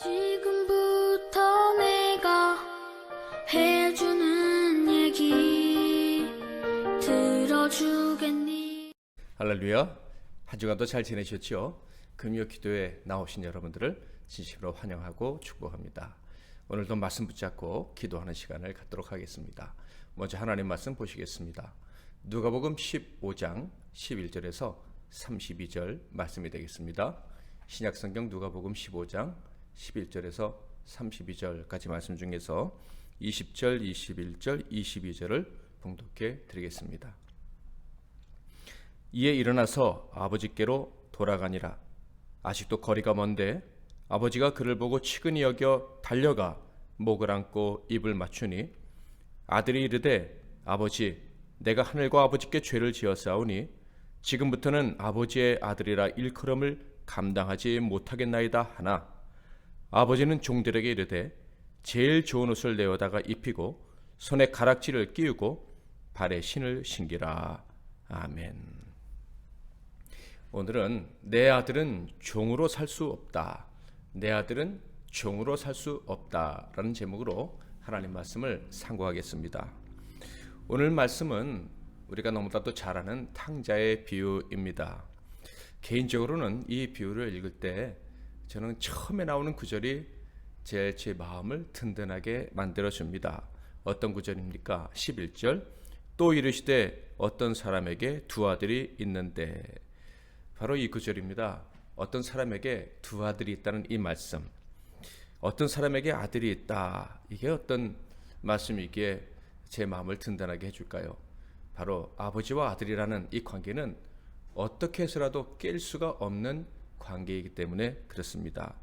지금부터 내가 해주는 얘기 들어주겠니? 할렐루야. 한 주간도 잘 지내셨죠? 금요 기도에 나오신 여러분들을 진심으로 환영하고 축복합니다. 오늘도 말씀 붙잡고 기도하는 시간을 갖도록 하겠습니다. 먼저 하나님 말씀 보시겠습니다. 누가복음 15장 11절에서 32절 말씀이 되겠습니다. 신약성경 누가복음 15장 11절에서 32절까지 말씀 중에서 20절, 21절, 22절을 봉독해 드리겠습니다. 이에 일어나서 아버지께로 돌아가니라. 아직도 거리가 먼데 아버지가 그를 보고 치근히 여겨 달려가 목을 안고 입을 맞추니 아들이 이르되 아버지 내가 하늘과 아버지께 죄를 지었사오니 지금부터는 아버지의 아들이라 일컬음을 감당하지 못하겠나이다 하나 아버지는 종들에게 이르되 제일 좋은 옷을 내어다가 입히고 손에 가락지를 끼우고 발에 신을 신기라. 아멘. 오늘은 내 아들은 종으로 살 수 없다. 내 아들은 종으로 살 수 없다라는 제목으로 하나님 말씀을 상고하겠습니다. 오늘 말씀은 우리가 너무나도 잘 아는 탕자의 비유입니다. 개인적으로는 이 비유를 읽을 때 저는 처음에 나오는 구절이 제 마음을 든든하게 만들어줍니다. 어떤 구절입니까? 11절 또 이르시되 어떤 사람에게 두 아들이 있는데 바로 이 구절입니다. 어떤 사람에게 두 아들이 있다는 이 말씀, 어떤 사람에게 아들이 있다, 이게 어떤 말씀이기에 제 마음을 든든하게 해줄까요? 바로 아버지와 아들이라는 이 관계는 어떻게 해서라도 깰 수가 없는 관계이기 때문에 그렇습니다.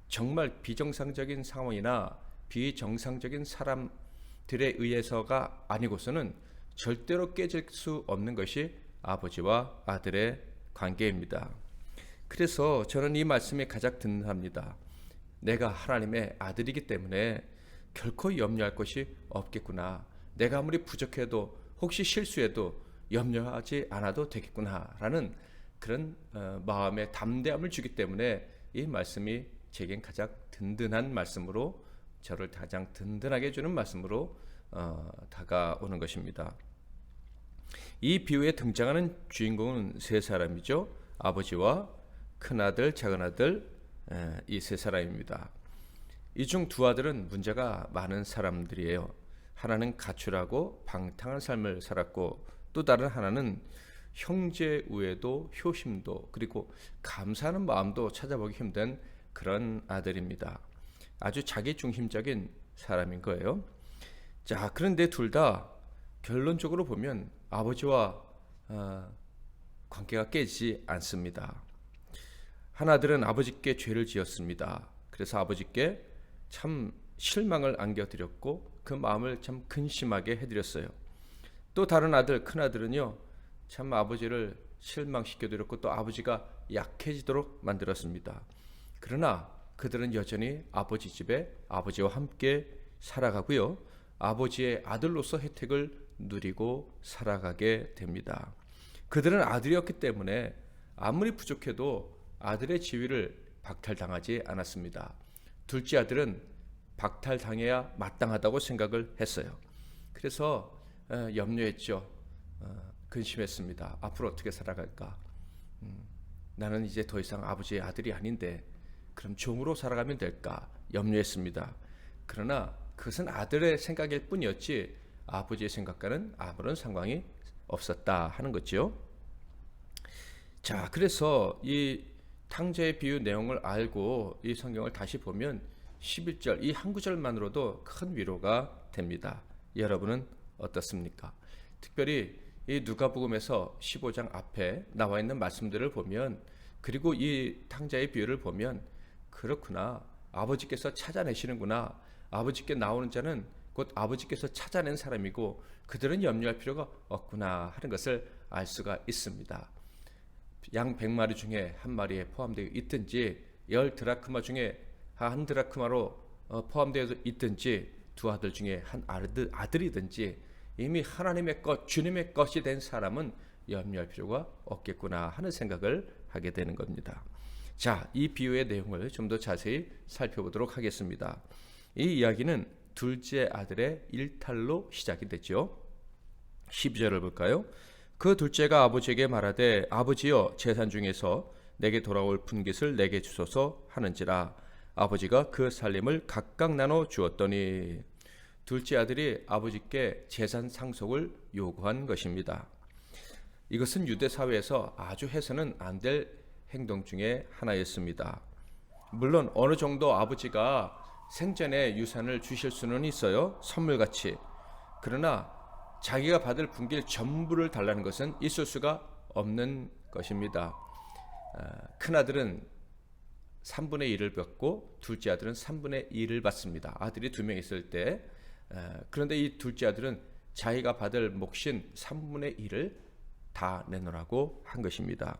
정말 비정상적인 상황이나 비정상적인 사람들에 의해서가 아니고서는 절대로 깨질 수 없는 것이 아버지와 아들의 관계입니다. 그래서 저는 이 말씀이 가장 든든합니다. 내가 하나님의 아들이기 때문에 결코 염려할 것이 없겠구나. 내가 아무리 부족해도 혹시 실수해도 염려하지 않아도 되겠구나라는 그런 마음의 담대함을 주기 때문에 이 말씀이 제겐 가장 든든한 말씀으로, 저를 가장 든든하게 해주는 말씀으로 다가오는 것입니다. 이 비유에 등장하는 주인공은 세 사람이죠. 아버지와 큰아들, 작은아들, 이 세 사람입니다. 이 중 두 아들은 문제가 많은 사람들이에요. 하나는 가출하고 방탕한 삶을 살았고 또 다른 하나는 형제 우애도 효심도 그리고 감사하는 마음도 찾아보기 힘든 그런 아들입니다. 아주 자기중심적인 사람인 거예요. 자, 그런데 둘 다 결론적으로 보면 아버지와 관계가 깨지지 않습니다. 한 아들은 아버지께 죄를 지었습니다. 그래서 아버지께 참 실망을 안겨드렸고 그 마음을 참 근심하게 해드렸어요. 또 다른 아들, 큰아들은요 참 아버지를 실망시켜드렸고 또 아버지가 약해지도록 만들었습니다. 그러나 그들은 여전히 아버지 집에 아버지와 함께 살아가고요, 아버지의 아들로서 혜택을 누리고 살아가게 됩니다. 그들은 아들이었기 때문에 아무리 부족해도 아들의 지위를 박탈당하지 않았습니다. 둘째 아들은 박탈당해야 마땅하다고 생각을 했어요. 그래서 염려했죠. 근심했습니다. 앞으로 어떻게 살아갈까? 나는 이제 더 이상 아버지의 아들이 아닌데 그럼 종으로 살아가면 될까? 염려했습니다. 그러나 그것은 아들의 생각일 뿐이었지 아버지의 생각과는 아무런 상관이 없었다 하는 거죠. 자, 그래서 이 탕자의 비유 내용을 알고 이 성경을 다시 보면 11절 이 한 구절만으로도 큰 위로가 됩니다. 여러분은 어떻습니까? 특별히 이 누가복음에서 15장 앞에 나와 있는 말씀들을 보면, 그리고 이 탕자의 비유를 보면 그렇구나, 아버지께서 찾아내시는구나, 아버지께 나오는 자는 곧 아버지께서 찾아낸 사람이고 그들은 염려할 필요가 없구나 하는 것을 알 수가 있습니다. 양 100마리 중에 한 마리에 포함되어 있든지 10드라크마 중에 한 드라크마로 포함되어 있든지 두 아들 중에 한 아들이든지 이미 하나님의 것, 주님의 것이 된 사람은 염려할 필요가 없겠구나 하는 생각을 하게 되는 겁니다. 자, 이 비유의 내용을 좀 더 자세히 살펴보도록 하겠습니다. 이 이야기는 둘째 아들의 일탈로 시작이 됐죠. 12절을 볼까요? 그 둘째가 아버지에게 말하되 아버지여 재산 중에서 내게 돌아올 분깃을 내게 주소서 하는지라. 아버지가 그 살림을 각각 나눠 주었더니. 둘째 아들이 아버지께 재산 상속을 요구한 것입니다. 이것은 유대 사회에서 아주 해서는 안 될 행동 중에 하나였습니다. 물론 어느 정도 아버지가 생전에 유산을 주실 수는 있어요. 선물같이. 그러나 자기가 받을 분길 전부를 달라는 것은 있을 수가 없는 것입니다. 큰아들은 3분의 1을 받고 둘째 아들은 3분의 1을 받습니다. 아들이 2명 있을 때. 그런데 이 둘째 아들은 자기가 받을 몫인 3분의 1을 다 내놓으라고 한 것입니다.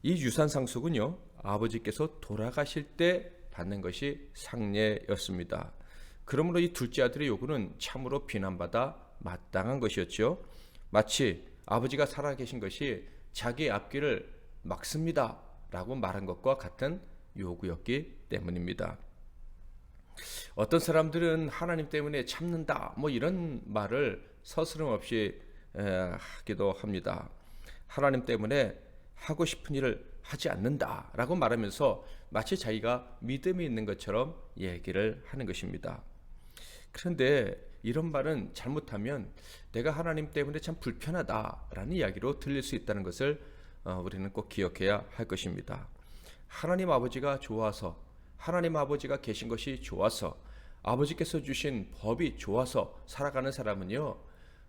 이 유산 상속은요, 아버지께서 돌아가실 때 받는 것이 상례였습니다. 그러므로 이 둘째 아들의 요구는 참으로 비난받아 마땅한 것이었죠. 마치 아버지가 살아계신 것이 자기의 앞길을 막습니다 라고 말한 것과 같은 요구였기 때문입니다. 어떤 사람들은 하나님 때문에 참는다 이런 말을 서스럼 없이 하기도 합니다. 하나님 때문에 하고 싶은 일을 하지 않는다 라고 말하면서 마치 자기가 믿음이 있는 것처럼 얘기를 하는 것입니다. 그런데 이런 말은 잘못하면 내가 하나님 때문에 참 불편하다라는 이야기로 들릴 수 있다는 것을 우리는 꼭 기억해야 할 것입니다. 하나님 아버지가 좋아서, 하나님 아버지가 계신 것이 좋아서, 아버지께서 주신 법이 좋아서 살아가는 사람은요,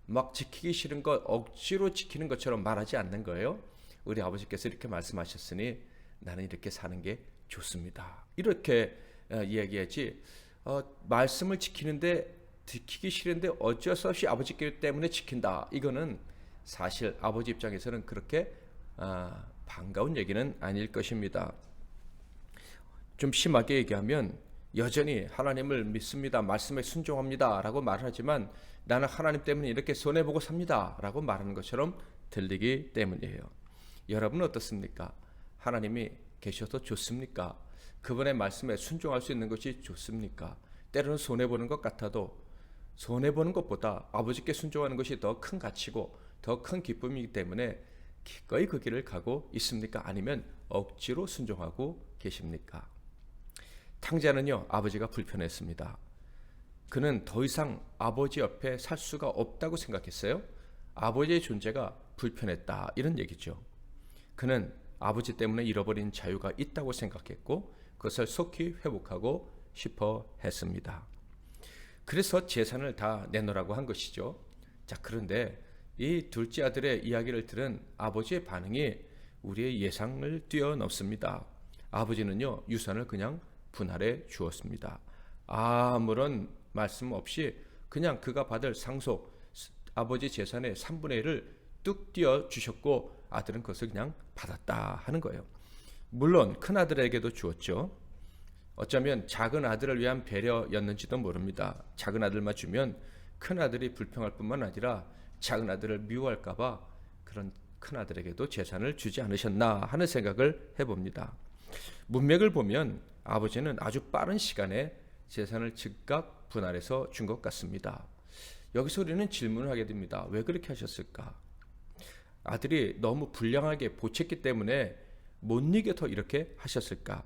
막 지키기 싫은 것 억지로 지키는 것처럼 말하지 않는 거예요. 우리 아버지께서 이렇게 말씀하셨으니 나는 이렇게 사는 게 좋습니다. 이렇게 이야기하지, 말씀을 지키기 싫은데 어쩔 수 없이 아버지 때문에 지킨다. 이거는 사실 아버지 입장에서는 그렇게 반가운 얘기는 아닐 것입니다. 좀 심하게 얘기하면 여전히 하나님을 믿습니다, 말씀에 순종합니다 라고 말하지만 나는 하나님 때문에 이렇게 손해보고 삽니다 라고 말하는 것처럼 들리기 때문이에요. 여러분은 어떻습니까? 하나님이 계셔서 좋습니까? 그분의 말씀에 순종할 수 있는 것이 좋습니까? 때로는 손해보는 것 같아도 손해보는 것보다 아버지께 순종하는 것이 더 큰 가치고 더 큰 기쁨이기 때문에 기꺼이 그 길을 가고 있습니까? 아니면 억지로 순종하고 계십니까? 탕자는요, 아버지가 불편했습니다. 그는 더 이상 아버지 옆에 살 수가 없다고 생각했어요. 아버지의 존재가 불편했다, 이런 얘기죠. 그는 아버지 때문에 잃어버린 자유가 있다고 생각했고 그것을 속히 회복하고 싶어 했습니다. 그래서 재산을 다 내놓으라고 한 것이죠. 자, 그런데 이 둘째 아들의 이야기를 들은 아버지의 반응이 우리의 예상을 뛰어넘습니다. 아버지는요, 유산을 그냥 분할해 주었습니다. 아무런 말씀 없이 그냥 그가 받을 상속, 아버지 재산의 3분의 1을 뚝 띄워 주셨고 아들은 그것을 그냥 받았다 하는 거예요. 물론 큰 아들에게도 주었죠. 어쩌면 작은 아들을 위한 배려였는지도 모릅니다. 작은 아들만 주면 큰 아들이 불평할 뿐만 아니라 작은 아들을 미워할까 봐 그런 큰 아들에게도 재산을 주지 않으셨나 하는 생각을 해봅니다. 문맥을 보면 아버지는 아주 빠른 시간에 재산을 즉각 분할해서 준 것 같습니다. 여기서 우리는 질문을 하게 됩니다. 왜 그렇게 하셨을까? 아들이 너무 불량하게 보챘기 때문에 못 이겨서 이렇게 하셨을까?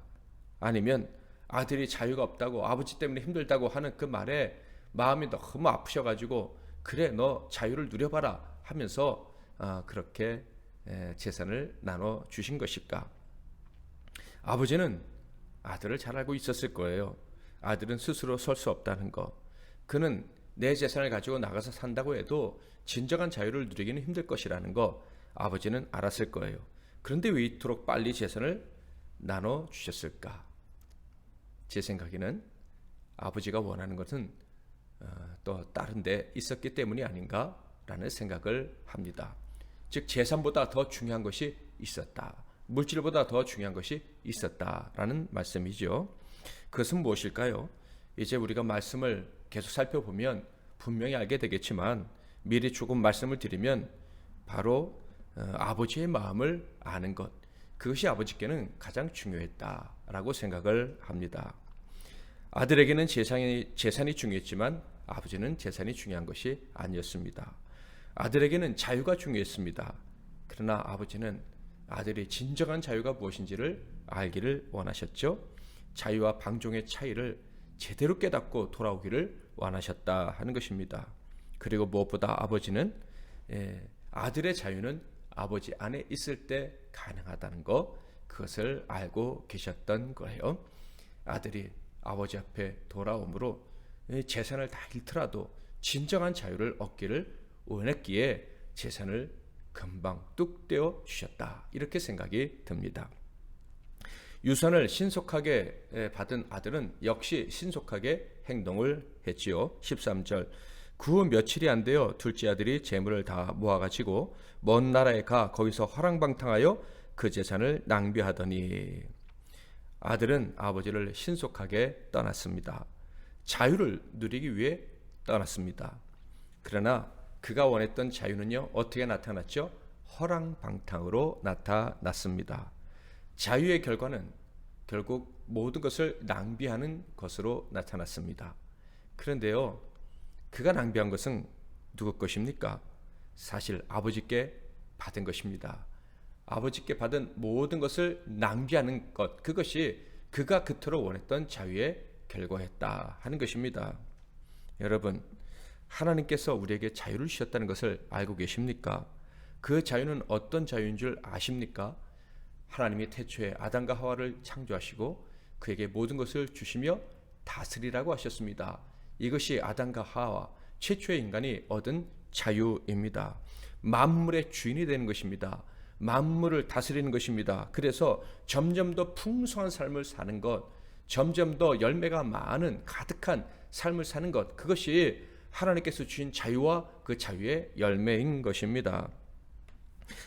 아니면 아들이 자유가 없다고, 아버지 때문에 힘들다고 하는 그 말에 마음이 너무 아프셔가지고 그래 너 자유를 누려봐라 하면서 그렇게 재산을 나눠 주신 것일까? 아버지는 아들을 잘 알고 있었을 거예요. 아들은 스스로 설 수 없다는 거. 그는 내 재산을 가지고 나가서 산다고 해도 진정한 자유를 누리기는 힘들 것이라는 거 아버지는 알았을 거예요. 그런데 왜 이토록 빨리 재산을 나눠 주셨을까? 제 생각에는 아버지가 원하는 것은 또 다른 데 있었기 때문이 아닌가라는 생각을 합니다. 즉 재산보다 더 중요한 것이 있었다. 물질보다 더 중요한 것이 있었다라는 말씀이죠. 그것은 무엇일까요? 이제 우리가 말씀을 계속 살펴보면 분명히 알게 되겠지만 미리 조금 말씀을 드리면 바로 아버지의 마음을 아는 것, 그것이 아버지께는 가장 중요했다라고 생각을 합니다. 아들에게는 재산이 중요했지만 아버지는 재산이 중요한 것이 아니었습니다. 아들에게는 자유가 중요했습니다. 그러나 아버지는 아들이 진정한 자유가 무엇인지를 알기를 원하셨죠. 자유와 방종의 차이를 제대로 깨닫고 돌아오기를 원하셨다 하는 것입니다. 그리고 무엇보다 아버지는 아들의 자유는 아버지 안에 있을 때 가능하다는 것, 그것을 알고 계셨던 거예요. 아들이 아버지 앞에 돌아오므로 재산을 다 잃더라도 진정한 자유를 얻기를 원했기에 재산을 금방 뚝 떼어 주셨다, 이렇게 생각이 듭니다. 유산을 신속하게 받은 아들은 역시 신속하게 행동을 했지요. 13절, 그 후 며칠이 안 되어 둘째 아들이 재물을 다 모아가지고 먼 나라에 가 거기서 허랑방탕하여 그 재산을 낭비하더니, 아들은 아버지를 신속하게 떠났습니다. 자유를 누리기 위해 떠났습니다. 그러나 그가 원했던 자유는요, 어떻게 나타났죠? 허랑방탕으로 나타났습니다. 자유의 결과는 결국 모든 것을 낭비하는 것으로 나타났습니다. 그런데요, 그가 낭비한 것은 누구 것입니까? 사실 아버지께 받은 것입니다. 아버지께 받은 모든 것을 낭비하는 것, 그것이 그가 그토록 원했던 자유의 결과였다 하는 것입니다. 여러분, 하나님께서 우리에게 자유를 주셨다는 것을 알고 계십니까? 그 자유는 어떤 자유인 줄 아십니까? 하나님이 태초에 아담과 하와를 창조하시고 그에게 모든 것을 주시며 다스리라고 하셨습니다. 이것이 아담과 하와, 최초의 인간이 얻은 자유입니다. 만물의 주인이 되는 것입니다. 만물을 다스리는 것입니다. 그래서 점점 더 풍성한 삶을 사는 것, 점점 더 열매가 많은 가득한 삶을 사는 것, 그것이 하나님께서 주신 자유와 그 자유의 열매인 것입니다.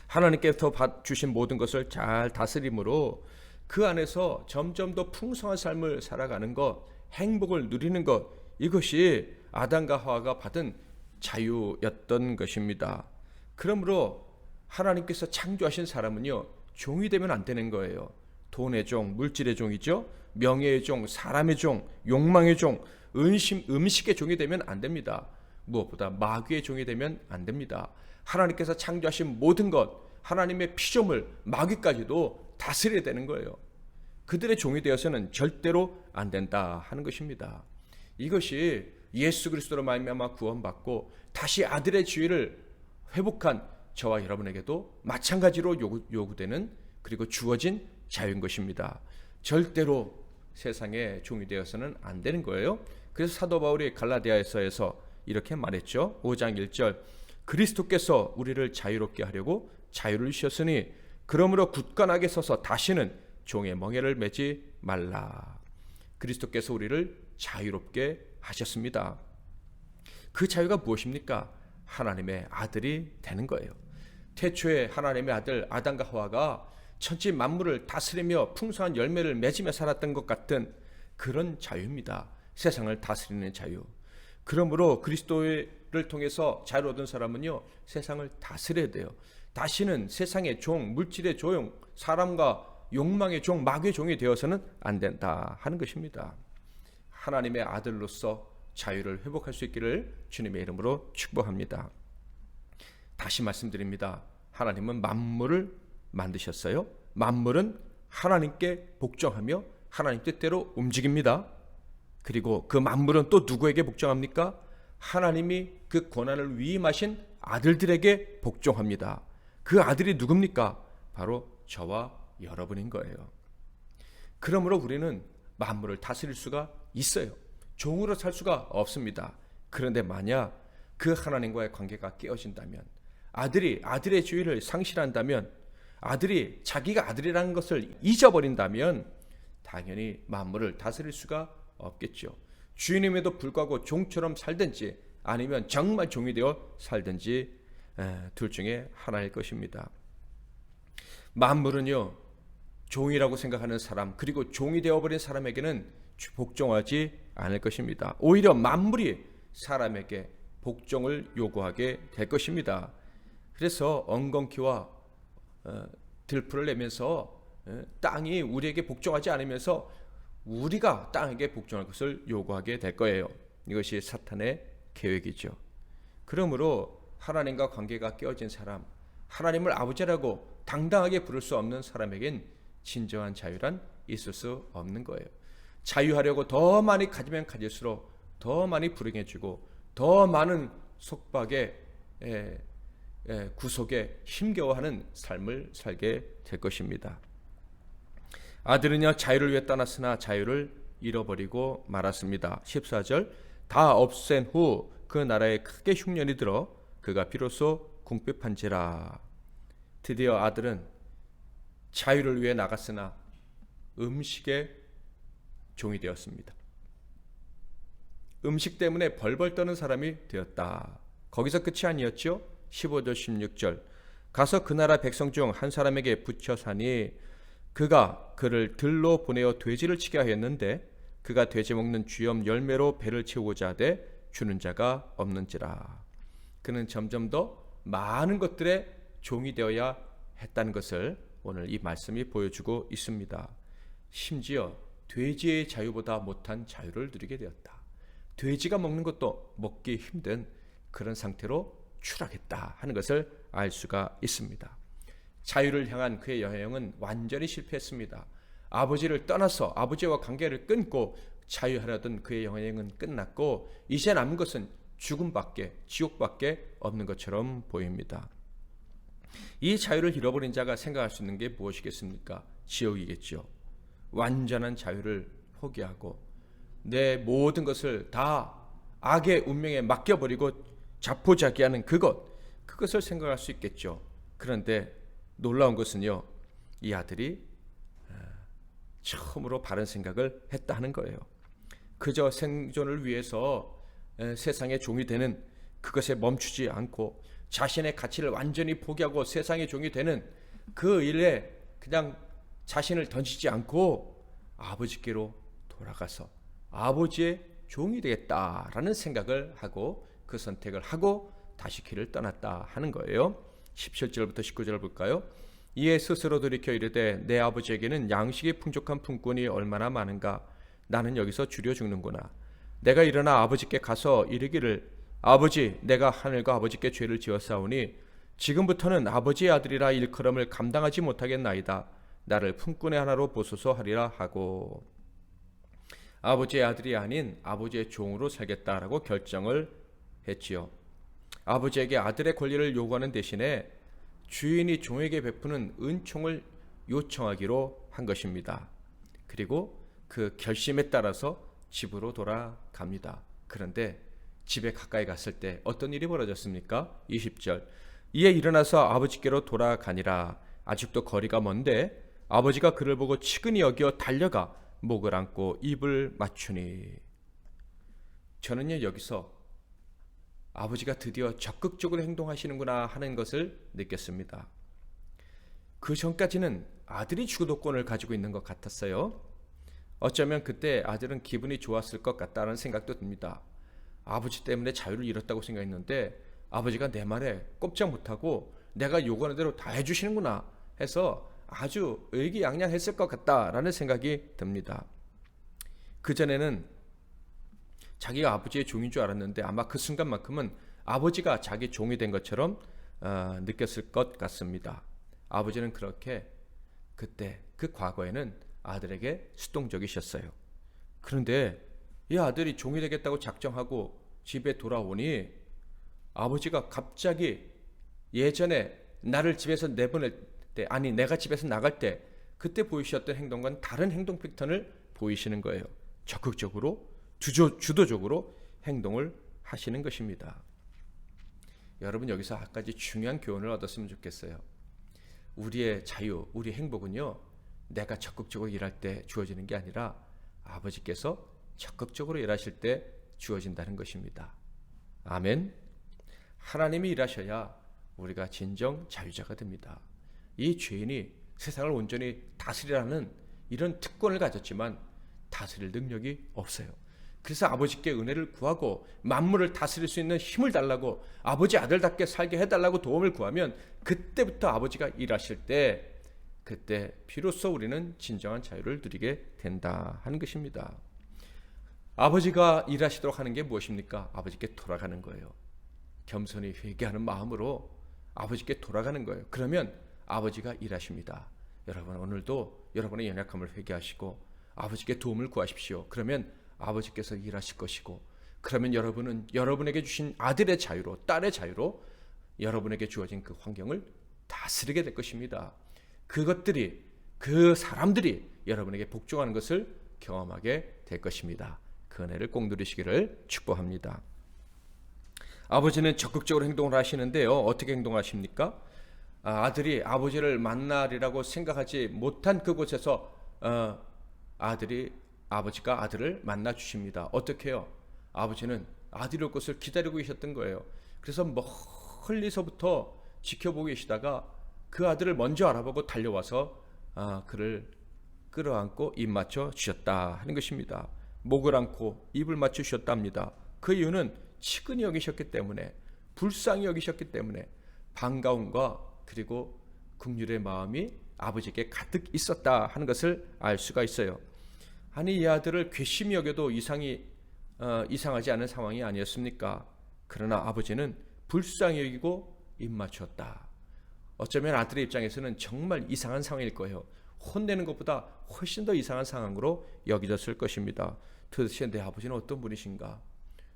하나님께서 주신 모든 것을 잘 다스림으로 그 안에서 점점 더 풍성한 삶을 살아가는 것, 행복을 누리는 것, 이것이 아담과 하와가 받은 자유였던 것입니다. 그러므로 하나님께서 창조하신 사람은요, 종이 되면 안 되는 거예요. 돈의 종, 물질의 종이죠. 명예의 종, 사람의 종, 욕망의 종, 음식의 종이 되면 안 됩니다. 무엇보다 마귀의 종이 되면 안 됩니다. 하나님께서 창조하신 모든 것, 하나님의 피조물, 마귀까지도 다스려야 되는 거예요. 그들의 종이 되어서는 절대로 안 된다 하는 것입니다. 이것이 예수 그리스도로 말미암아 구원받고 다시 아들의 지위를 회복한 저와 여러분에게도 마찬가지로 요구되는, 그리고 주어진 자유인 것입니다. 절대로 세상의 종이 되어서는 안 되는 거예요. 그래서 사도 바울이 갈라디아서에서 이렇게 말했죠. 5장 1절, 그리스도께서 우리를 자유롭게 하려고 자유를 주셨으니 그러므로 굳건하게 서서 다시는 종의 멍에를 매지 말라. 그리스도께서 우리를 자유롭게 하셨습니다. 그 자유가 무엇입니까? 하나님의 아들이 되는 거예요. 태초에 하나님의 아들 아담과 하와가 천지 만물을 다스리며 풍성한 열매를 맺으며 살았던 것 같은 그런 자유입니다. 세상을 다스리는 자유. 그러므로 그리스도를 통해서 자유를 얻은 사람은요, 세상을 다스려야 돼요. 다시는 세상의 종, 물질의 종, 사람과 욕망의 종, 마귀의 종이 되어서는 안 된다 하는 것입니다. 하나님의 아들로서 자유를 회복할 수 있기를 주님의 이름으로 축복합니다. 다시 말씀드립니다. 하나님은 만물을 만드셨어요. 만물은 하나님께 복종하며 하나님 뜻대로 움직입니다. 그리고 그 만물은 또 누구에게 복종합니까? 하나님이 그 고난을 위임하신 아들들에게 복종합니다. 그 아들이 누굽니까? 바로 저와 여러분인 거예요. 그러므로 우리는 만물을 다스릴 수가 있어요. 종으로 살 수가 없습니다. 그런데 만약 그 하나님과의 관계가 깨어진다면, 아들의 지위를 상실한다면, 아들이 자기가 아들이라는 것을 잊어버린다면 당연히 만물을 다스릴 수가 없겠죠. 주인임에도 불구하고 종처럼 살든지 아니면 정말 종이 되어 살든지 둘 중에 하나일 것입니다. 만물은요, 종이라고 생각하는 사람, 그리고 종이 되어버린 사람에게는 복종하지 않을 것입니다. 오히려 만물이 사람에게 복종을 요구하게 될 것입니다. 그래서 엉겅퀴와 들풀을 내면서 땅이 우리에게 복종하지 않으면서 우리가 땅에게 복종할 것을 요구하게 될 거예요. 이것이 사탄의 계획이죠. 그러므로 하나님과 관계가 깨어진 사람, 하나님을 아버지라고 당당하게 부를 수 없는 사람에겐 진정한 자유란 있을 수 없는 거예요. 자유하려고 더 많이 가지면 가질수록 더 많이 불행해지고 더 많은 속박에 구속에 힘겨워하는 삶을 살게 될 것입니다. 아들은요 자유를 위해 떠났으나 자유를 잃어버리고 말았습니다. 14절 다 없앤 후 그 나라에 크게 흉년이 들어 그가 비로소 궁핍한지라. 드디어 아들은 자유를 위해 나갔으나 음식의 종이 되었습니다. 음식 때문에 벌벌 떠는 사람이 되었다. 거기서 끝이 아니었죠. 15절 16절 가서 그 나라 백성 중 한 사람에게 붙여 사니 그가 그를 들로 보내어 돼지를 치게 하였는데 그가 돼지 먹는 쥐염 열매로 배를 채우고자 하되 주는 자가 없는지라. 그는 점점 더 많은 것들의 종이 되어야 했다는 것을 오늘 이 말씀이 보여주고 있습니다. 심지어 돼지의 자유보다 못한 자유를 누리게 되었다. 돼지가 먹는 것도 먹기 힘든 그런 상태로 추락했다 하는 것을 알 수가 있습니다. 자유를 향한 그의 여행은 완전히 실패했습니다. 아버지를 떠나서 아버지와 관계를 끊고 자유하려던 그의 여행은 끝났고 이제 남은 것은 죽음밖에 지옥밖에 없는 것처럼 보입니다. 이 자유를 잃어버린 자가 생각할 수 있는 게 무엇이겠습니까? 지옥이겠죠. 완전한 자유를 포기하고 내 모든 것을 다 악의 운명에 맡겨버리고 자포자기하는 그것을 생각할 수 있겠죠. 그런데 놀라운 것은요, 이 아들이 처음으로 바른 생각을 했다 하는 거예요. 그저 생존을 위해서 세상의 종이 되는 그것에 멈추지 않고 자신의 가치를 완전히 포기하고 세상의 종이 되는 그 일에 그냥 자신을 던지지 않고 아버지께로 돌아가서 아버지의 종이 되겠다라는 생각을 하고 그 선택을 하고 다시 길을 떠났다 하는 거예요. 17절부터 19절을 볼까요? 이에 스스로 돌이켜 이르되 내 아버지에게는 양식이 풍족한 품꾼이 얼마나 많은가. 나는 여기서 주려 죽는구나. 내가 일어나 아버지께 가서 이르기를 아버지 내가 하늘과 아버지께 죄를 지었사오니 지금부터는 아버지의 아들이라 일컬음을 감당하지 못하겠나이다. 나를 품꾼의 하나로 보소서 하리라 하고 아버지의 아들이 아닌 아버지의 종으로 살겠다라고 결정을 했지요. 아버지에게 아들의 권리를 요구하는 대신에 주인이 종에게 베푸는 은총을 요청하기로 한 것입니다. 그리고 그 결심에 따라서 집으로 돌아갑니다. 그런데 집에 가까이 갔을 때 어떤 일이 벌어졌습니까? 20절 이에 일어나서 아버지께로 돌아가니라. 아직도 거리가 먼데 아버지가 그를 보고 치근히 여겨 달려가 목을 안고 입을 맞추니. 저는요 여기서 아버지가 드디어 적극적으로 행동하시는구나 하는 것을 느꼈습니다. 그 전까지는 아들이 주도권을 가지고 있는 것 같았어요. 어쩌면 그때 아들은 기분이 좋았을 것 같다는 생각도 듭니다. 아버지 때문에 자유를 잃었다고 생각했는데 아버지가 내 말에 꼼짝 못하고 내가 요구하는 대로 다 해주시는구나 해서 아주 의기양양했을 것 같다라는 생각이 듭니다. 그전에는 자기가 아버지의 종인 줄 알았는데 아마 그 순간만큼은 아버지가 자기 종이 된 것처럼 느꼈을 것 같습니다. 아버지는 그렇게 그때 그 과거에는 아들에게 수동적이셨어요. 그런데 이 아들이 종이 되겠다고 작정하고 집에 돌아오니 아버지가 갑자기 예전에 나를 집에서 내보낼 때, 아니 내가 집에서 나갈 때 그때 보이셨던 행동과는 다른 행동 패턴을 보이시는 거예요. 적극적으로 주도적으로 행동을 하시는 것입니다. 여러분 여기서 한 가지 중요한 교훈을 얻었으면 좋겠어요. 우리의 자유, 우리의 행복은요 내가 적극적으로 일할 때 주어지는 게 아니라 아버지께서 적극적으로 일하실 때 주어진다는 것입니다. 아멘. 하나님이 일하셔야 우리가 진정 자유자가 됩니다. 이 죄인이 세상을 온전히 다스리라는 이런 특권을 가졌지만 다스릴 능력이 없어요. 그래서 아버지께 은혜를 구하고 만물을 다스릴 수 있는 힘을 달라고 아버지 아들답게 살게 해달라고 도움을 구하면 그때부터 아버지가 일하실 때 그때 비로소 우리는 진정한 자유를 누리게 된다 하는 것입니다. 아버지가 일하시도록 하는 게 무엇입니까? 아버지께 돌아가는 거예요. 겸손히 회개하는 마음으로 아버지께 돌아가는 거예요. 그러면 아버지가 일하십니다. 여러분, 오늘도 여러분의 연약함을 회개하시고 아버지께 도움을 구하십시오. 그러면 아버지께서 일하실 것이고, 그러면 여러분은 여러분에게 주신 아들의 자유로, 딸의 자유로 여러분에게 주어진 그 환경을 다스리게 될 것입니다. 그것들이, 그 사람들이 여러분에게 복종하는 것을 경험하게 될 것입니다. 그 은혜를 꼭 누리시기를 축복합니다. 아버지는 적극적으로 행동을 하시는데요. 어떻게 행동하십니까? 아들이 아버지를 만나리라고 생각하지 못한 그곳에서 아버지가 아들을 만나 주십니다. 어떻게 해요? 아버지는 아들이 올 것을 기다리고 계셨던 거예요. 그래서 멀리서부터 지켜보고 계시다가 그 아들을 먼저 알아보고 달려와서 그를 끌어안고 입 맞춰 주셨다 하는 것입니다. 목을 안고 입을 맞춰 주셨답니다. 그 이유는 치근히 여기셨기 때문에, 불쌍히 여기셨기 때문에, 반가움과 그리고 긍휼의 마음이 아버지에게 가득 있었다 하는 것을 알 수가 있어요. 아니, 이 아들을 괘씸히 여겨도 이상하지 않은 상황이 아니었습니까? 그러나 아버지는 불쌍히 여기고 입 맞췄다. 어쩌면 아들의 입장에서는 정말 이상한 상황일 거예요. 혼내는 것보다 훨씬 더 이상한 상황으로 여겨졌을 것입니다. 도대체 내 아버지는 어떤 분이신가?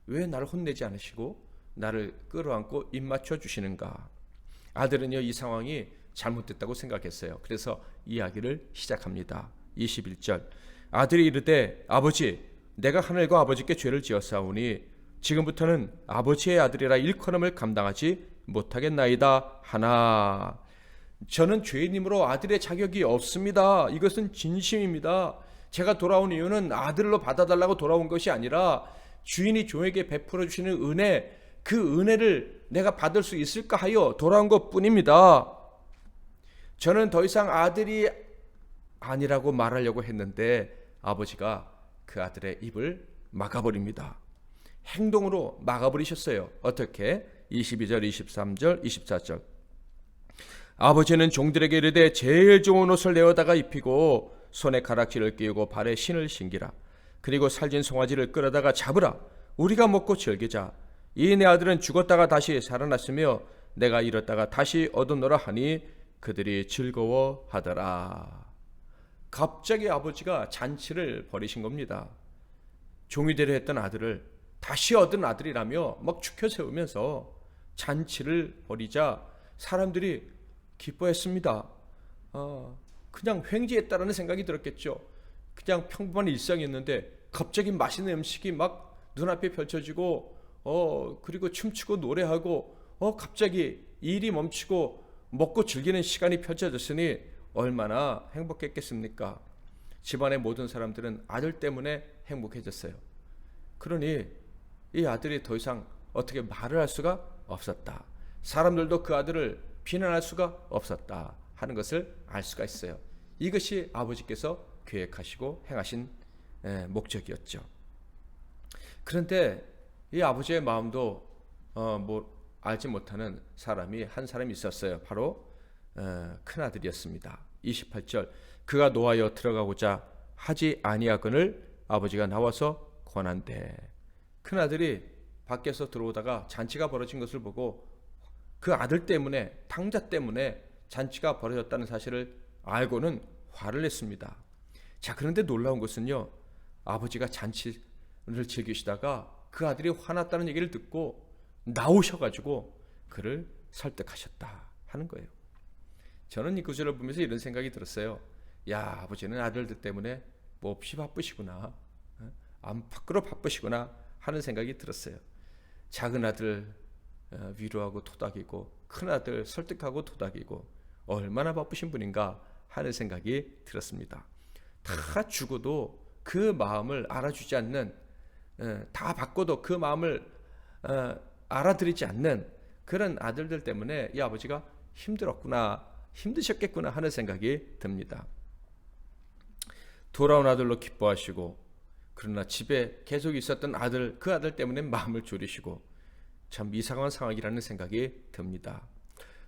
왜 나를 혼내지 않으시고 나를 끌어안고 입 맞춰 주시는가? 아들은요, 이 상황이 잘못됐다고 생각했어요. 그래서 이야기를 시작합니다. 21절. 아들이 이르되 아버지, 내가 하늘과 아버지께 죄를 지었사오니 지금부터는 아버지의 아들이라 일컬음을 감당하지 못하겠나이다 하나. 저는 죄인이므로 아들의 자격이 없습니다. 이것은 진심입니다. 제가 돌아온 이유는 아들로 받아달라고 돌아온 것이 아니라 주인이 종에게 베풀어 주시는 은혜, 그 은혜를 내가 받을 수 있을까 하여 돌아온 것뿐입니다. 저는 더 이상 아들이 아니라고 말하려고 했는데 아버지가 그 아들의 입을 막아버립니다. 행동으로 막아버리셨어요. 어떻게? 22절, 23절, 24절. 아버지는 종들에게 이르되 제일 좋은 옷을 내어다가 입히고 손에 가락지를 끼우고 발에 신을 신기라. 그리고 살진 송아지를 끌어다가 잡으라. 우리가 먹고 즐기자. 이 내 아들은 죽었다가 다시 살아났으며 내가 잃었다가 다시 얻었노라 하니 그들이 즐거워하더라. 갑자기 아버지가 잔치를 벌이신 겁니다. 종이대로 했던 아들을 다시 얻은 아들이라며 막 축혀 세우면서 잔치를 벌이자 사람들이 기뻐했습니다. 그냥 횡재했다라는 생각이 들었겠죠. 그냥 평범한 일상이었는데 갑자기 맛있는 음식이 막 눈앞에 펼쳐지고 그리고 춤추고 노래하고 갑자기 일이 멈추고 먹고 즐기는 시간이 펼쳐졌으니 얼마나 행복했겠습니까? 집안의 모든 사람들은 아들 때문에 행복해졌어요. 그러니 이 아들이 더 이상 어떻게 말을 할 수가 없었다. 사람들도 그 아들을 비난할 수가 없었다 하는 것을 알 수가 있어요. 이것이 아버지께서 계획하시고 행하신 목적이었죠. 그런데 이 아버지의 마음도 알지 못하는 사람이 한 사람이 있었어요. 바로 큰아들이었습니다. 28절. 그가 노하여 들어가고자 하지 아니하거늘 아버지가 나와서 권한대. 큰아들이 밖에서 들어오다가 잔치가 벌어진 것을 보고 그 아들 때문에, 탕자 때문에 잔치가 벌어졌다는 사실을 알고는 화를 냈습니다. 자, 그런데 놀라운 것은요, 아버지가 잔치를 즐기시다가 그 아들이 화났다는 얘기를 듣고 나오셔가지고 그를 설득하셨다 하는 거예요. 저는 이 구절을 보면서 이런 생각이 들었어요. 야, 아버지는 아들들 때문에 몹시 바쁘시구나, 안팎으로 바쁘시구나 하는 생각이 들었어요. 작은 아들 위로하고 토닥이고 큰 아들 설득하고 토닥이고 얼마나 바쁘신 분인가 하는 생각이 들었습니다. 다 죽어도 그 마음을 알아주지 않는, 다 바꿔도 그 마음을 알아들이지 않는 그런 아들들 때문에 이 아버지가 힘들었구나, 힘드셨겠구나 하는 생각이 듭니다. 돌아온 아들로 기뻐하시고, 그러나 집에 계속 있었던 아들, 그 아들 때문에 마음을 졸이시고, 참 이상한 상황이라는 생각이 듭니다.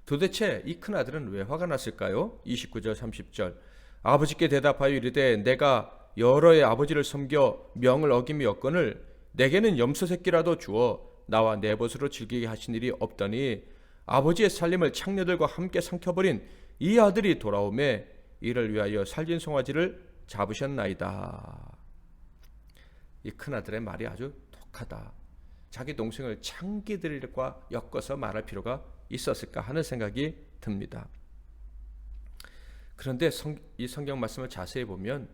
도대체 이 큰아들은 왜 화가 났을까요? 29절 30절 아버지께 대답하여 이르되 내가 여러의 아버지를 섬겨 명을 어김이었거늘 내게는 염소 새끼라도 주어 나와 내 벗으로 즐기게 하신 일이 없더니 아버지의 살림을 창녀들과 함께 삼켜버린 이 아들이 돌아오매 이를 위하여 살진 송아지를 잡으셨나이다. 이 큰아들의 말이 아주 독하다. 자기 동생을 창기들과 엮어서 말할 필요가 있었을까 하는 생각이 듭니다. 그런데 이 성경 말씀을 자세히 보면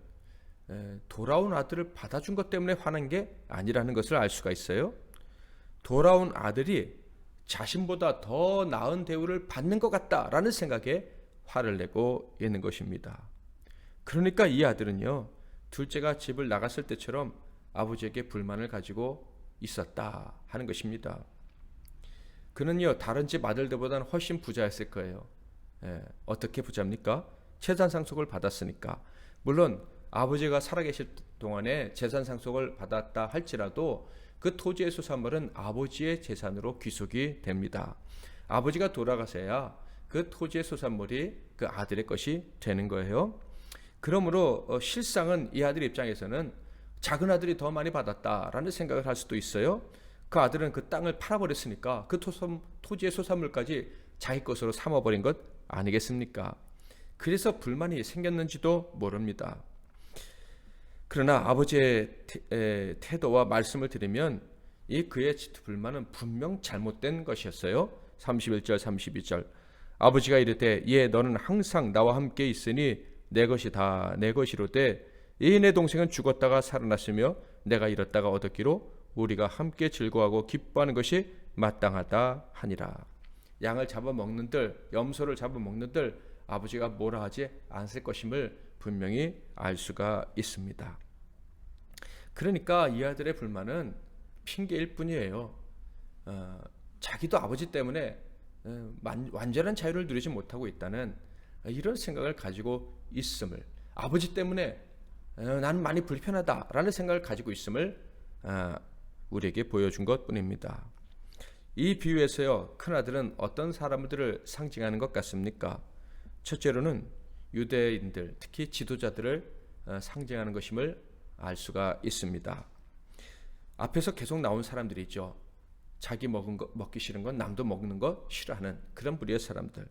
돌아온 아들을 받아준 것 때문에 화난 게 아니라는 것을 알 수가 있어요. 돌아온 아들이 자신보다 더 나은 대우를 받는 것 같다라는 생각에 화를 내고 있는 것입니다. 그러니까 이 아들은요, 둘째가 집을 나갔을 때처럼 아버지에게 불만을 가지고 있었다 하는 것입니다. 그는요, 다른 집 아들들보다는 훨씬 부자였을 거예요. 어떻게 부자입니까? 재산 상속을 받았으니까. 물론 아버지가 살아계실 동안에 재산 상속을 받았다 할지라도 그 토지의 소산물은 아버지의 재산으로 귀속이 됩니다. 아버지가 돌아가서야 그 토지의 소산물이 그 아들의 것이 되는 거예요. 그러므로 실상은 이 아들 입장에서는 작은 아들이 더 많이 받았다라는 생각을 할 수도 있어요. 그 아들은 그 땅을 팔아버렸으니까 그 토지의 소산물까지 자기 것으로 삼아버린 것 아니겠습니까? 그래서 불만이 생겼는지도 모릅니다. 그러나 아버지의 태도와 말씀을 들으면 이 그의 불만은 분명 잘못된 것이었어요. 31절 32절 아버지가 이르되 예 너는 항상 나와 함께 있으니 내 것이 다 내 것이로되 이 내 동생은 죽었다가 살아났으며 내가 잃었다가 얻었기로 우리가 함께 즐거워하고 기뻐하는 것이 마땅하다 하니라. 양을 잡아먹는들 염소를 잡아먹는들 아버지가 뭐라 하지 않을 것임을 분명히 알 수가 있습니다. 그러니까 이 아들의 불만은 핑계일 뿐이에요. 자기도 아버지 때문에 완전한 자유를 누리지 못하고 있다는 이런 생각을 가지고 있음을, 아버지 때문에 나는 많이 불편하다라는 생각을 가지고 있음을 우리에게 보여준 것뿐입니다. 이 비유에서요, 큰아들은 어떤 사람들을 상징하는 것 같습니까? 첫째로는 유대인들, 특히 지도자들을 상징하는 것임을 알 수가 있습니다. 앞에서 계속 나온 사람들이 있죠. 자기 먹기 싫은 건 남도 먹는 거 싫어하는 그런 부류의 사람들.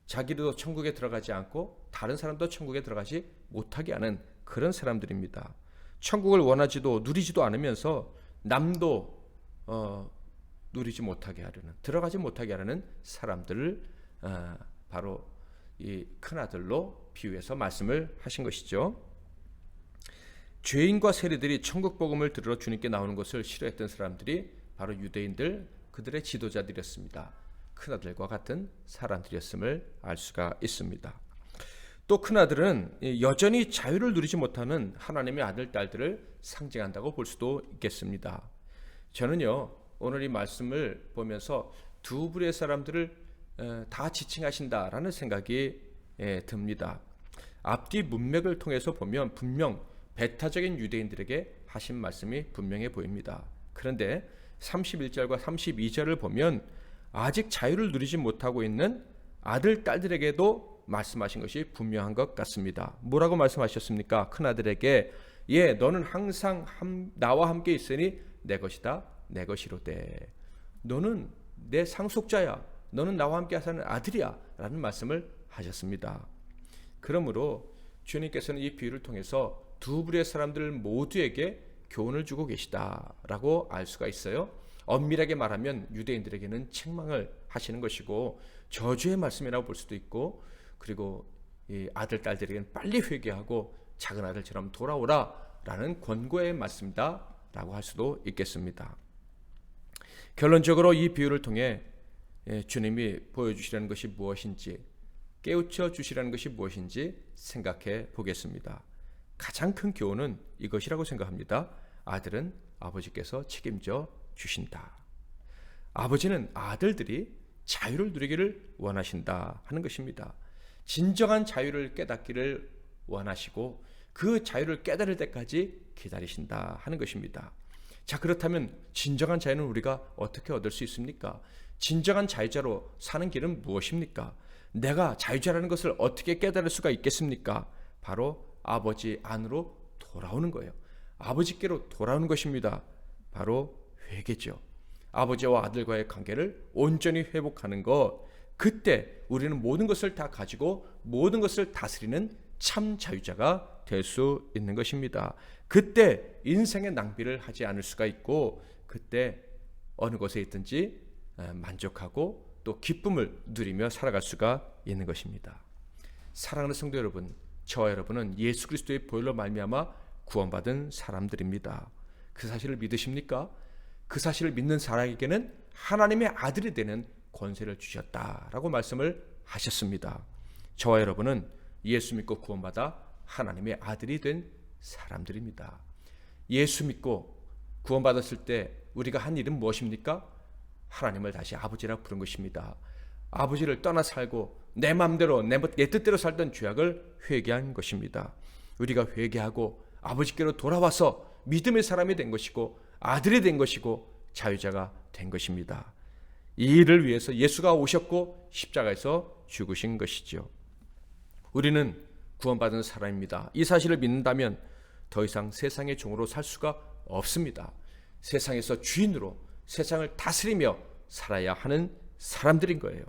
자기도 천국에 들어가지 않고 다른 사람도 천국에 들어가지 못하게 하는 그런 사람들입니다. 천국을 원하지도 누리지도 않으면서 남도 누리지 못하게 하려는, 들어가지 못하게 하려는 사람들을 바로 이 큰아들로 비유해서 말씀을 하신 것이죠. 죄인과 세리들이 천국 복음을 들으러 주님께 나오는 것을 싫어했던 사람들이 바로 유대인들, 그들의 지도자들이었습니다. 큰아들과 같은 사람들이었음을 알 수가 있습니다. 또 큰아들은 여전히 자유를 누리지 못하는 하나님의 아들, 딸들을 상징한다고 볼 수도 있겠습니다. 저는요, 오늘 이 말씀을 보면서 두 부류의 사람들을 다 지칭하신다라는 생각이 듭니다. 앞뒤 문맥을 통해서 보면 분명 배타적인 유대인들에게 하신 말씀이 분명해 보입니다. 그런데 31절과 32절을 보면 아직 자유를 누리지 못하고 있는 아들, 딸들에게도 말씀하신 것이 분명한 것 같습니다. 뭐라고 말씀하셨습니까? 큰아들에게 예, 너는 항상 나와 함께 있으니 내 것이다, 내 것이로되. 너는 내 상속자야. 너는 나와 함께 사는 아들이야. 라는 말씀을 하셨습니다. 그러므로 주님께서는 이 비유를 통해서 두 부류의 사람들 모두에게 교훈을 주고 계시다라고 알 수가 있어요. 엄밀하게 말하면 유대인들에게는 책망을 하시는 것이고 저주의 말씀이라고 볼 수도 있고, 그리고 이 아들, 딸들에게는 빨리 회개하고 작은 아들처럼 돌아오라라는 권고의 말씀이다 라고 할 수도 있겠습니다. 결론적으로 이 비유를 통해 주님이 보여주시려는 것이 무엇인지, 깨우쳐 주시라는 것이 무엇인지 생각해 보겠습니다. 가장 큰 교훈은 이것이라고 생각합니다. 아들은 아버지께서 책임져 주신다. 아버지는 아들들이 자유를 누리기를 원하신다 하는 것입니다. 진정한 자유를 깨닫기를 원하시고 그 자유를 깨달을 때까지 기다리신다 하는 것입니다. 자, 그렇다면 진정한 자유는 우리가 어떻게 얻을 수 있습니까? 진정한 자유자로 사는 길은 무엇입니까? 내가 자유자라는 것을 어떻게 깨달을 수가 있겠습니까? 바로 아버지 안으로 돌아오는 거예요. 아버지께로 돌아오는 것입니다. 바로 회개죠. 아버지와 아들과의 관계를 온전히 회복하는 것, 그때 우리는 모든 것을 다 가지고 모든 것을 다스리는 참 자유자가 될 수 있는 것입니다. 그때 인생의 낭비를 하지 않을 수가 있고, 그때 어느 곳에 있든지 만족하고 또 기쁨을 누리며 살아갈 수가 있는 것입니다. 사랑하는 성도 여러분, 저와 여러분은 예수 그리스도의 보혈로 말미암아 구원받은 사람들입니다. 그 사실을 믿으십니까? 그 사실을 믿는 사람에게는 하나님의 아들이 되는 권세를 주셨다라고 말씀을 하셨습니다. 저와 여러분은 예수 믿고 구원받아 하나님의 아들이 된 사람들입니다. 예수 믿고 구원받았을 때 우리가 한 일은 무엇입니까? 하나님을 다시 아버지라 부른 것입니다. 아버지를 떠나 살고 내 마음대로 내 뜻대로 살던 죄악을 회개한 것입니다. 우리가 회개하고 아버지께로 돌아와서 믿음의 사람이 된 것이고 아들이 된 것이고 자유자가 된 것입니다. 이 일을 위해서 예수가 오셨고 십자가에서 죽으신 것이죠. 우리는 구원받은 사람입니다. 이 사실을 믿는다면 더 이상 세상의 종으로 살 수가 없습니다. 세상에서 주인으로 세상을 다스리며 살아야 하는 사람들인 거예요.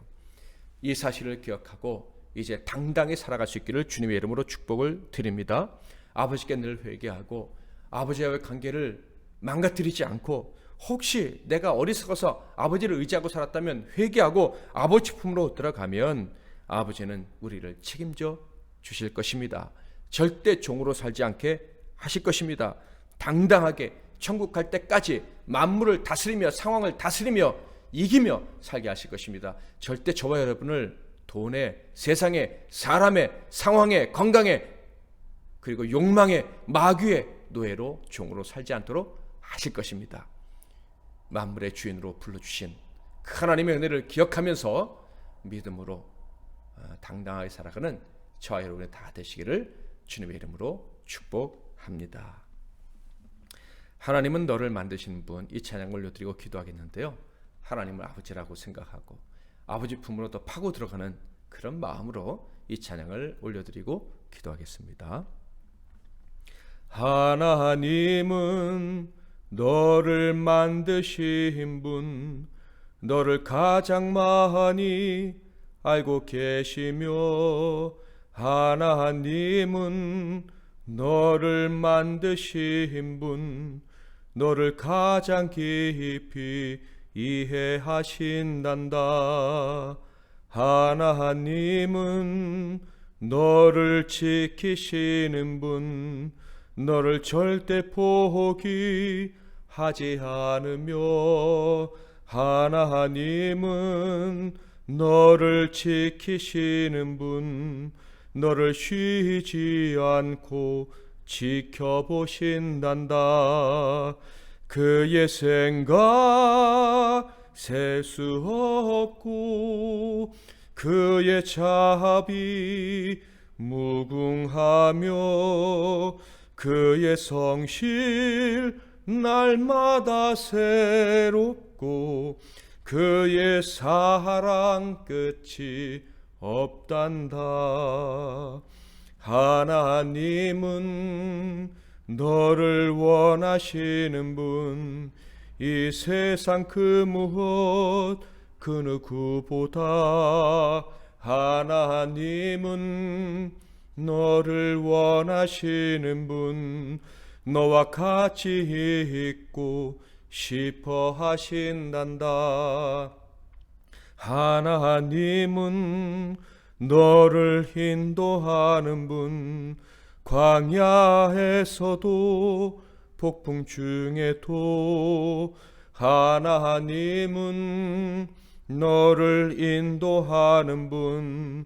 이 사실을 기억하고 이제 당당히 살아갈 수 있기를 주님의 이름으로 축복을 드립니다. 아버지께 늘 회개하고 아버지와의 관계를 망가뜨리지 않고, 혹시 내가 어리석어서 아버지를 의지하고 살았다면 회개하고 아버지 품으로 들어가면 아버지는 우리를 책임져 주실 것입니다. 절대 종으로 살지 않게 하실 것입니다. 당당하게 천국 갈 때까지 만물을 다스리며 상황을 다스리며 이기며 살게 하실 것입니다. 절대 저와 여러분을 돈에, 세상에, 사람의, 상황에, 건강에, 그리고 욕망에, 마귀의 노예로 종으로 살지 않도록 하실 것입니다. 만물의 주인으로 불러주신 그 하나님의 은혜를 기억하면서 믿음으로 당당하게 살아가는 저와 여러분이 다 되시기를 주님의 이름으로 축복합니다. 하나님은 너를 만드신 분, 이 찬양을 올려드리고 기도하겠는데요. 하나님을 아버지라고 생각하고 아버지 품으로 더 파고 들어가는 그런 마음으로 이 찬양을 올려드리고 기도하겠습니다. 하나님은 너를 만드신 분, 너를 가장 많이 알고 계시며, 하나님은 너를 만드신 분, 너를 가장 깊이 이해하신단다. 하나님은 너를 지키시는 분, 너를 절대 포기하지 않으며, 하나님은 너를 지키시는 분, 너를 쉬지 않고 지켜보신단다. 그의 생각 셀 수 없고 그의 자비 무궁하며, 그의 성실 날마다 새롭고 그의 사랑 끝이 없단다. 하나님은 너를 원하시는 분, 이 세상 그 무엇 그 누구보다 하나님은 너를 원하시는 분, 너와 같이 있고 싶어 하신단다. 하나님은 너를 인도하는 분, 광야에서도 폭풍 중에도 하나님은 너를 인도하는 분,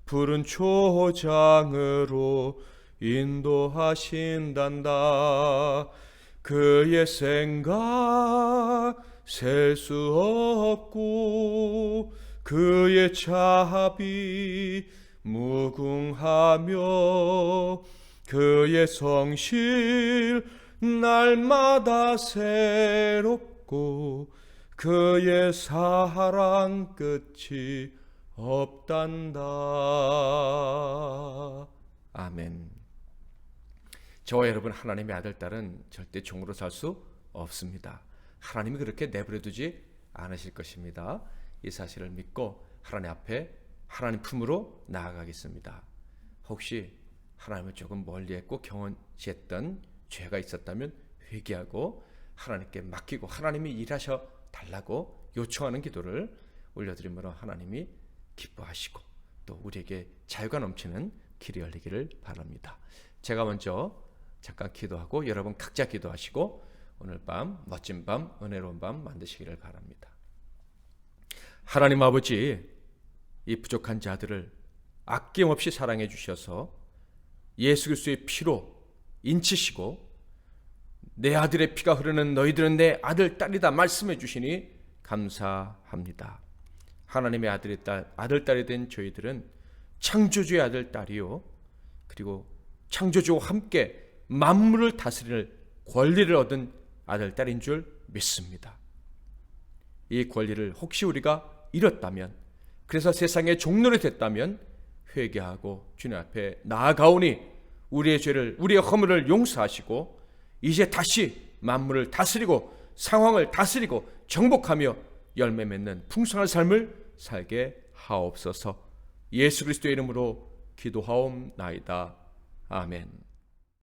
푸른 초장으로 인도하신단다. 그의 생각 셀 수 없고 그의 자비 무궁하며, 그의 성실 날마다 새롭고 그의 사랑 끝이 없단다. 아멘. 저와 여러분, 하나님의 아들, 딸은 절대 종으로 살 수 없습니다. 하나님이 그렇게 내버려두지 않으실 것입니다. 이 사실을 믿고 하나님 앞에, 하나님 품으로 나아가겠습니다. 혹시 하나님을 조금 멀리했고 경원시했던 죄가 있었다면 회개하고 하나님께 맡기고 하나님이 일하셔 달라고 요청하는 기도를 올려드림으로 하나님이 기뻐하시고 또 우리에게 자유가 넘치는 길이 열리기를 바랍니다. 제가 먼저 잠깐 기도하고 여러분 각자 기도하시고 오늘 밤 멋진 밤, 은혜로운 밤 만드시기를 바랍니다. 하나님 아버지, 이 부족한 자들을 아낌없이 사랑해 주셔서 예수 그리스도의 피로 인치시고 내 아들의 피가 흐르는 너희들은 내 아들, 딸이다 말씀해 주시니 감사합니다. 하나님의 아들, 딸이 된 저희들은 창조주의 아들, 딸이요, 그리고 창조주와 함께 만물을 다스릴 권리를 얻은 아들, 딸인 줄 믿습니다. 이 권리를 혹시 우리가 잃었다면, 그래서 세상의 종노릇 됐다면 회개하고 주님 앞에 나아가오니 우리의 죄를, 우리의 허물을 용서하시고 이제 다시 만물을 다스리고 상황을 다스리고 정복하며 열매 맺는 풍성한 삶을 살게 하옵소서. 예수 그리스도의 이름으로 기도하옵나이다. 아멘.